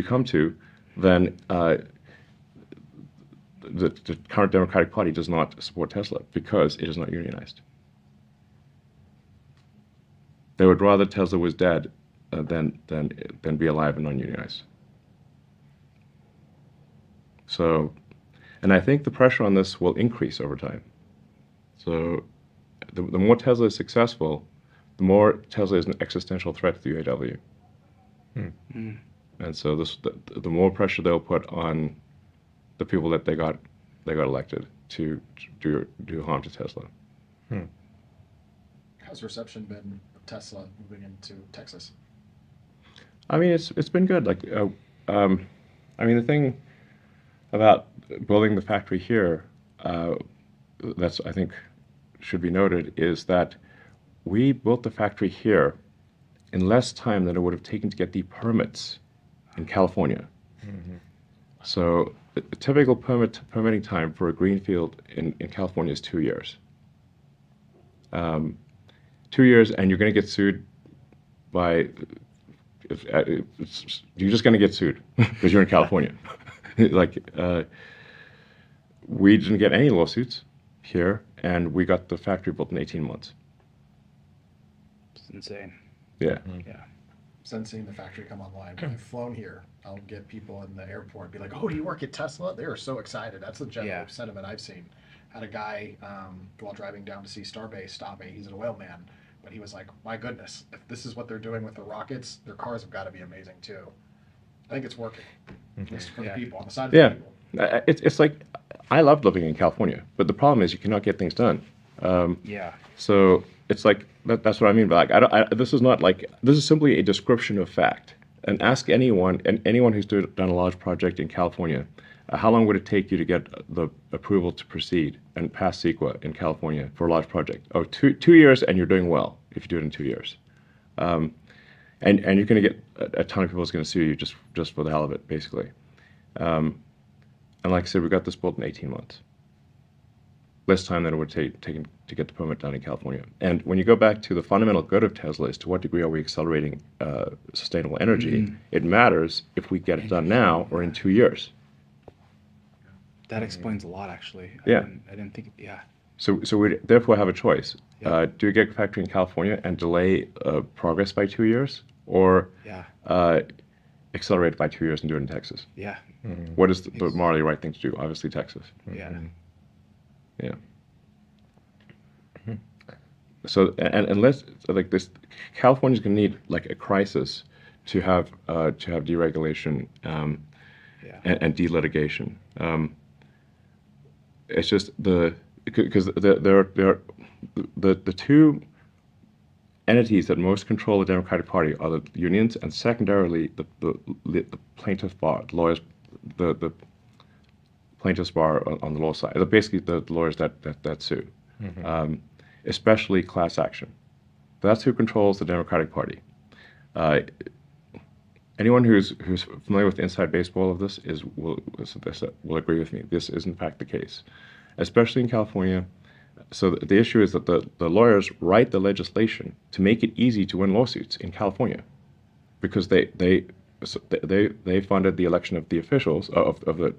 come to than the current Democratic Party does not support Tesla because it is not unionized. They would rather Tesla was dead than be alive and non-unionized. So, and I think the pressure on this will increase over time. So, the more Tesla is successful, the more Tesla is an existential threat to the UAW. And so, the more pressure they'll put on the people that they got elected to do harm to Tesla. How's reception been of Tesla moving into Texas? I mean, it's been good. Like, I mean, the thing about building the factory here, that's I think should be noted, is that we built the factory here in less time than it would have taken to get the permits in California. So the typical permitting time for a greenfield in California is 2 years. 2 years, and you're going to get sued by. You're just going to get sued because you're in California. Like, we didn't get any lawsuits here, and we got the factory built in 18 months. It's insane. Yeah. Yeah. Since seeing the factory come online, when I've flown here, I'll get people in the airport be like, "Oh, do you work at Tesla?" They are so excited. That's the general sentiment I've seen. Had a guy while driving down to see Starbase stop me. He's an oil man, but he was like, "My goodness, if this is what they're doing with the rockets, their cars have got to be amazing too." I think it's working. At least for the people on the side of the people. It's like I love living in California, but the problem is you cannot get things done. So it's like that's what I mean by like this is not like this is simply a description of fact. And ask anyone who's done a large project in California, how long would it take you to get the approval to proceed and pass CEQA in California for a large project? Oh, 2 years, and you're doing well if you do it in 2 years. And you're going to get a ton of people who's going to sue you just for the hell of it, basically. And like I said, we got this built in 18 months. Less time than it would take to get the permit done in California. And when you go back to the fundamental good of Tesla is to what degree are we accelerating sustainable energy, it matters if we get it done now or in 2 years. That explains a lot, actually. Yeah. I didn't think, So we therefore have a choice. Do we get a factory in California and delay progress by 2 years, or accelerate it by 2 years and do it in Texas? Yeah. What is the morally right thing to do? Obviously, Texas. Yeah. Yeah. So and unless like this, California's going to need like a crisis to have deregulation and delitigation. It's just because the two entities that most control the Democratic Party are the unions and secondarily the plaintiff bar, lawyers, the plaintiffs bar on the law side. They're basically the lawyers that sue, especially class action. That's who controls the Democratic Party. Anyone who's familiar with the inside baseball of this will agree with me. This is in fact the case, especially in California. So the issue is that the lawyers write the legislation to make it easy to win lawsuits in California, because they funded the election of the officials of the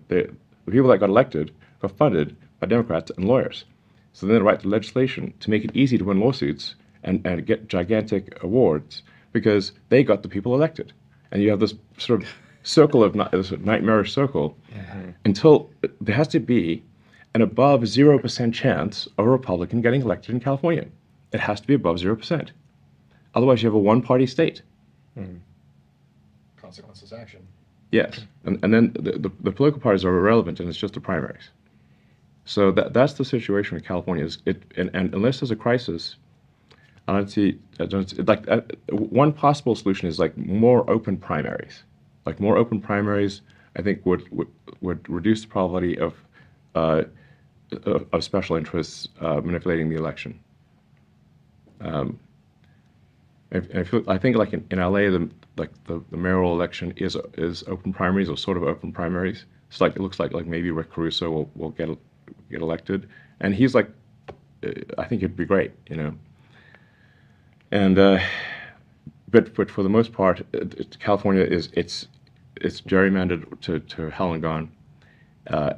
people that got elected got funded by Democrats and lawyers. So then they write the legislation to make it easy to win lawsuits and get gigantic awards because they got the people elected. And you have this sort of circle of this nightmarish circle until there has to be an above 0% chance of a Republican getting elected in California. It has to be above 0%. Otherwise, you have a one-party state. Consequences action. Yes, and then the political parties are irrelevant, and it's just the primaries. So that's the situation with California. And unless there's a crisis, I don't see, like one possible solution is like more open primaries. Like more open primaries, I think would reduce the probability of special interests manipulating the election. I think like in LA, the mayoral election is open primaries or sort of open primaries. It's like it looks like maybe Rick Caruso will get elected, and he's like, I think it'd be great, you know. And but for the most part, California it's gerrymandered to hell and gone,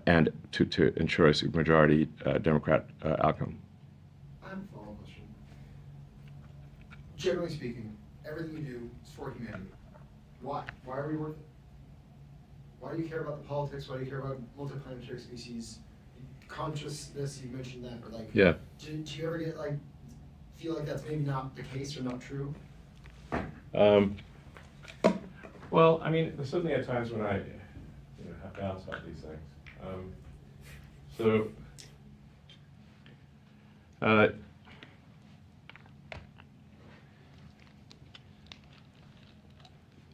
and to ensure a supermajority Democrat outcome. I have a follow-up question. Generally speaking, everything you do is for humanity. Why? Why are we worth it? Why do you care about the politics? Why do you care about multiplanetary species? Consciousness, you mentioned that, but like, yeah. Do you ever get like feel like that's maybe not the case or not true? Well, I mean, there's certainly at times when I have doubts about these things.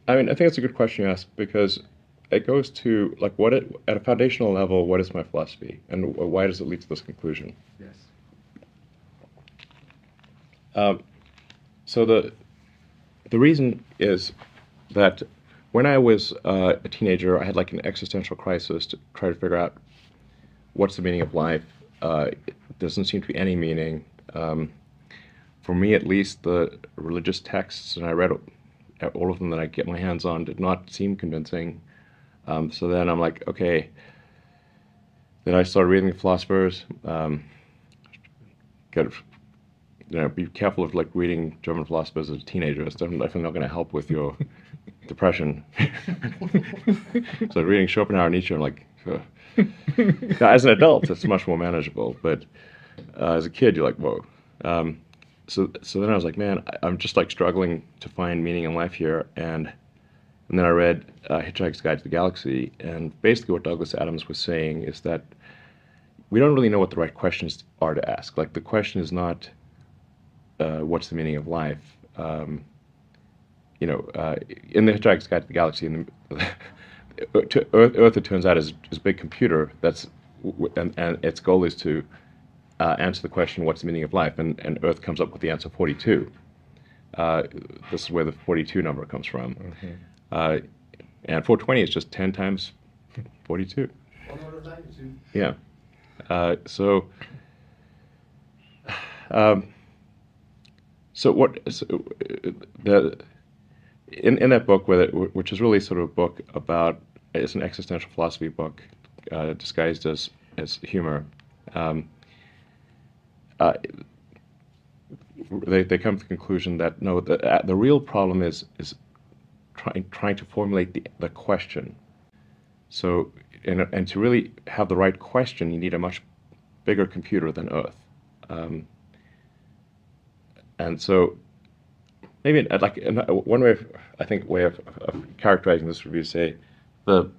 I mean, I think it's a good question you ask, because it goes to like at a foundational level, what is my philosophy, and why does it lead to this conclusion? Yes. So the reason is that when I was a teenager, I had like an existential crisis to try to figure out what's the meaning of life. It doesn't seem to be any meaning. For me, at least, the religious texts, and I read all of them that I get my hands on, did not seem convincing. So then I'm like, okay. Then I started reading the philosophers. Be careful of like reading German philosophers as a teenager. It's definitely not going to help with your depression. So reading Schopenhauer and Nietzsche, I'm like, now, as an adult, it's much more manageable. But as a kid, you're like, whoa. So then I was like, man, I'm just like struggling to find meaning in life here. And then I read Hitchhiker's Guide to the Galaxy, and basically what Douglas Adams was saying is that we don't really know what the right questions are to ask. Like the question is not what's the meaning of life. In the Hitchhiker's Guide to the Galaxy, Earth, it turns out, is a big computer and its goal is to answer the question, what's the meaning of life? And Earth comes up with the answer 42. This is where the 42 number comes from. Mm-hmm. And 420 is just 10 times 42. One order of magnitude. Yeah. In that book, which is really sort of a book about, it's an existential philosophy book disguised as humor. They come to the conclusion that no, the real problem is trying to formulate the question. So, and to really have the right question, you need a much bigger computer than Earth. And so, maybe like one way of characterizing this would be to say the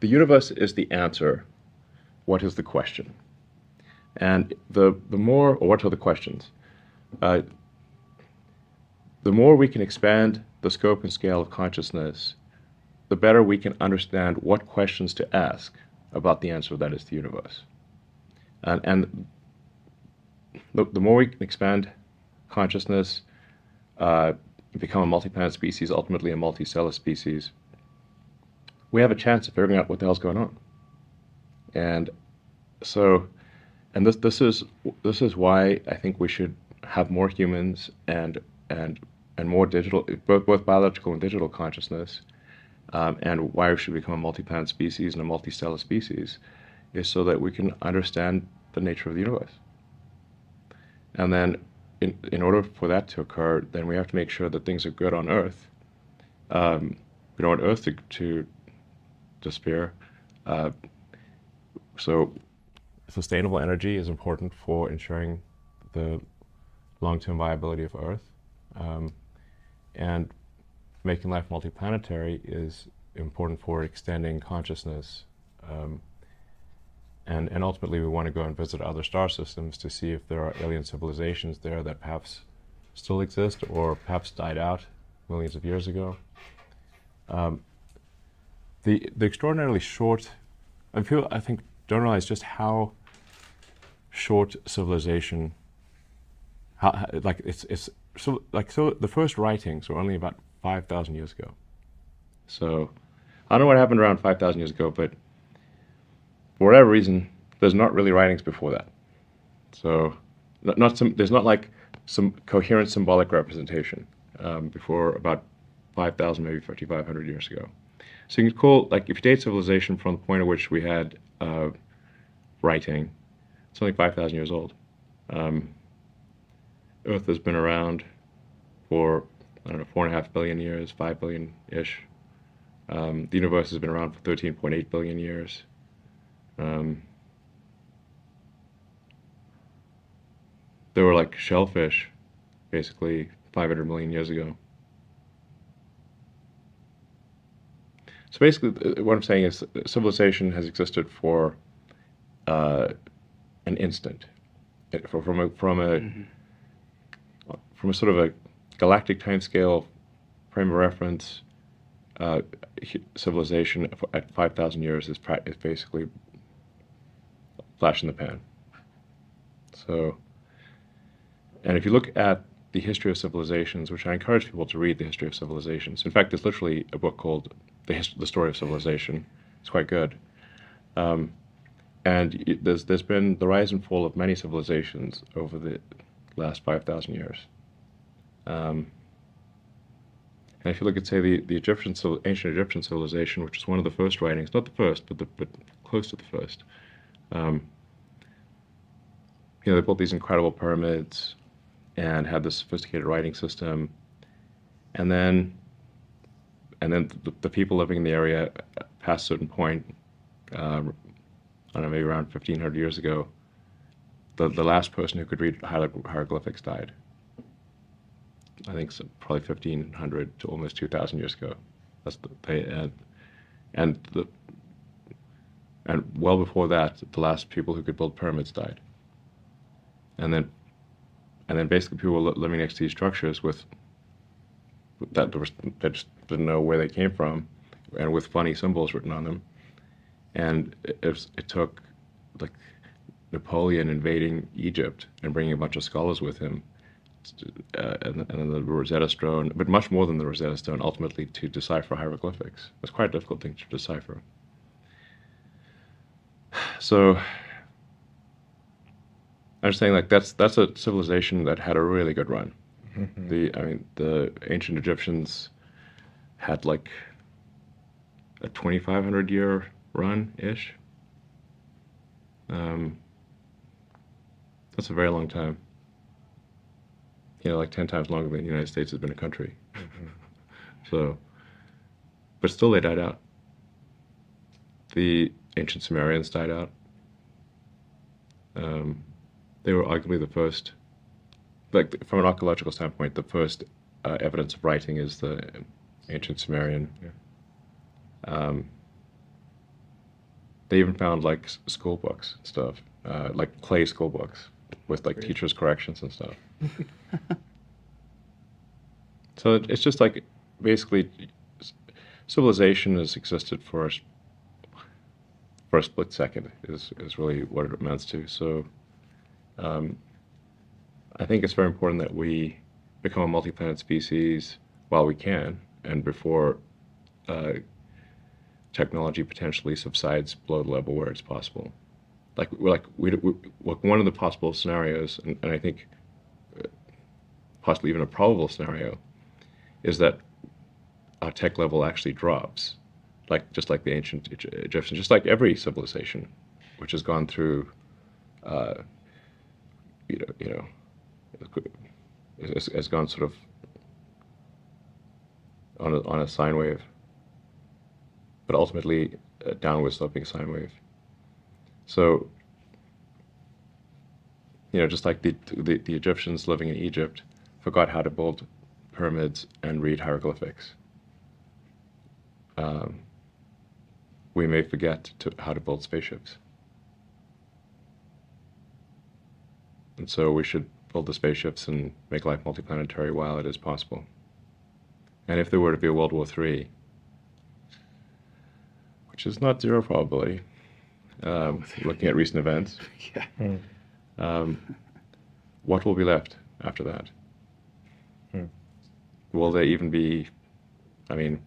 universe is the answer. What is the question? And the more, or what are the questions? The more we can expand the scope and scale of consciousness, the better we can understand what questions to ask about the answer that is the universe. And the more we can expand consciousness, become a multi-planet species, ultimately a multicellular species, we have a chance of figuring out what the hell's going on. And so, and this is why I think we should have more humans and more digital, both biological and digital consciousness, and why we should become a multi-planet species and a multicellular species, is so that we can understand the nature of the universe. And then, in order for that to occur, then we have to make sure that things are good on Earth. We don't want Earth to disappear. So sustainable energy is important for ensuring the long-term viability of Earth. And making life multiplanetary is important for extending consciousness. and ultimately we want to go and visit other star systems to see if there are alien civilizations there that perhaps still exist or perhaps died out millions of years ago. The extraordinarily short, I think don't realize just how short civilization, so the first writings were only about 5,000 years ago. So I don't know what happened around 5,000 years ago, but for whatever reason, there's not really writings before that. So there's not like some coherent symbolic representation before about 5,000, maybe 5,500 years ago. So you can call, like, if you date civilization from the point at which we had writing, it's only 5,000 years old. Earth has been around for, I don't know, 4.5 billion years, 5 billion-ish. The universe has been around for 13.8 billion years. There were like shellfish, basically 500 million years ago. So basically, what I'm saying is civilization has existed for an instant, from a sort of a galactic timescale frame of reference. Civilization at 5,000 years is basically flash in the pan. So, and if you look at the history of civilizations, which I encourage people to read, the history of civilizations. In fact, there's literally a book called The Story of Civilization. It's quite good. And there's been the rise and fall of many civilizations over the last 5,000 years. And if you look at, say, the ancient Egyptian civilization, which is one of the first writings, not the first, but close to the first. They built these incredible pyramids and had this sophisticated writing system. And then the people living in the area past a certain point, I don't know, maybe around 1,500 years ago, the last person who could read hieroglyphics died. I think probably 1,500 to almost 2,000 years ago. And well before that, the last people who could build pyramids died. And then basically people were living next to these structures that just didn't know where they came from, and with funny symbols written on them. And it took like Napoleon invading Egypt and bringing a bunch of scholars with him, and then the Rosetta Stone, but much more than the Rosetta Stone, ultimately to decipher hieroglyphics. It's quite a difficult thing to decipher. So I'm saying, like, that's a civilization that had a really good run. The ancient Egyptians had like a 2,500 year run-ish. That's a very long time. Like 10 times longer than the United States has been a country. So, but still they died out. The ancient Sumerians died out. They were arguably the first, like from an archaeological standpoint, the first evidence of writing is the ancient Sumerian. Yeah. They even found like school books and stuff, like clay school books with like teachers' corrections and stuff. So it's just like basically civilization has existed for a split second is really what it amounts to. So I think it's very important that we become a multi-planet species while we can, and before technology potentially subsides below the level where it's possible. One of the possible scenarios, and I think possibly even a probable scenario, is that our tech level actually drops, just like the ancient Egyptians, just like every civilization, which has gone through, has gone sort of on a sine wave, but ultimately a downward sloping sine wave. So, just like the Egyptians living in Egypt forgot how to build pyramids and read hieroglyphics, we may forget how to build spaceships. And so we should build the spaceships and make life multiplanetary while it is possible. And if there were to be a World War III, which is not zero probability, looking at recent events, what will be left after that? Will there even be, I mean,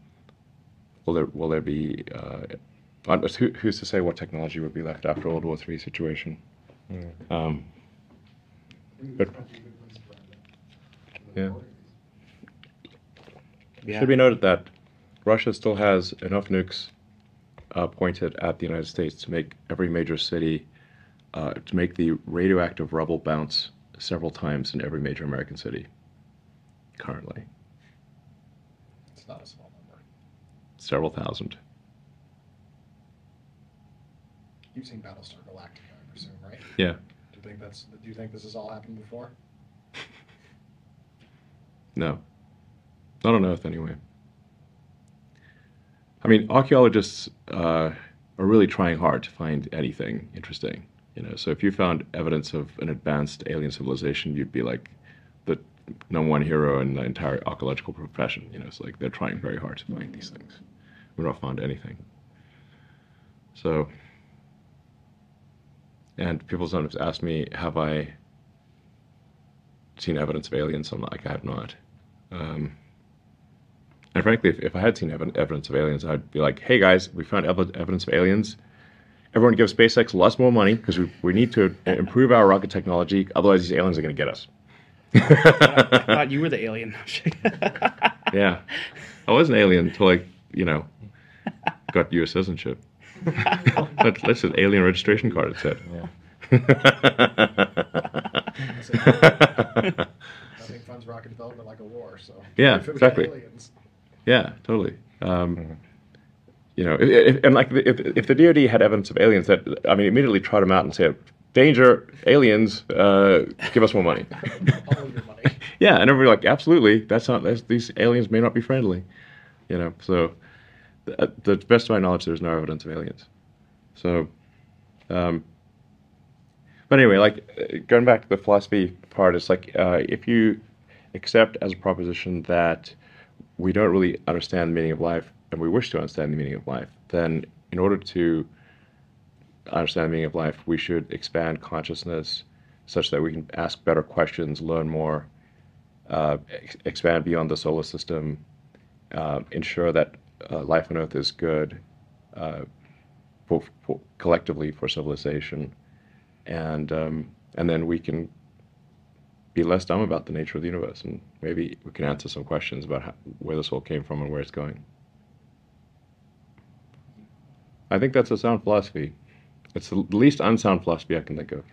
will there be, who's to say what technology would be left after World War III situation? But, yeah. It should be noted that Russia still has enough nukes pointed at the United States to make every major city, to make the radioactive rubble bounce several times in every major American city currently. It's not a small number. Several thousand. You've seen Battlestar Galactica, I presume, right? Yeah. Do you think this has all happened before? No. Not on Earth, anyway. I mean, archaeologists are really trying hard to find anything interesting. So if you found evidence of an advanced alien civilization, you'd be like the #1 hero in the entire archaeological profession. It's like they're trying very hard to find these things. We've not found anything. So, and people sometimes ask me, have I seen evidence of aliens? I'm like, I have not. And frankly, if I had seen evidence of aliens, I'd be like, hey guys, we found evidence of aliens. Everyone give SpaceX lots more money because we need to improve our rocket technology. Otherwise, these aliens are going to get us. I thought you were the alien. Yeah. I was an alien until I, got U.S. citizenship. That's an alien registration card, it said. Nothing funds rocket development like a war, so. Yeah, if it was exactly. aliens. Yeah, totally. If the DoD had evidence of aliens, immediately trot them out and say, danger, aliens, give us more money. All of your money. Yeah, and everybody like, absolutely, these aliens may not be friendly. So to the best of my knowledge, there's no evidence of aliens. So, but anyway, going back to the philosophy part, it's like if you accept as a proposition that we don't really understand the meaning of life, and we wish to understand the meaning of life, then in order to understand the meaning of life, we should expand consciousness such that we can ask better questions, learn more, expand beyond the solar system, ensure that life on Earth is good collectively for civilization, and then we can be less dumb about the nature of the universe, and maybe we can answer some questions about where this all came from and where it's going. I think that's a sound philosophy. It's the least unsound philosophy I can think of.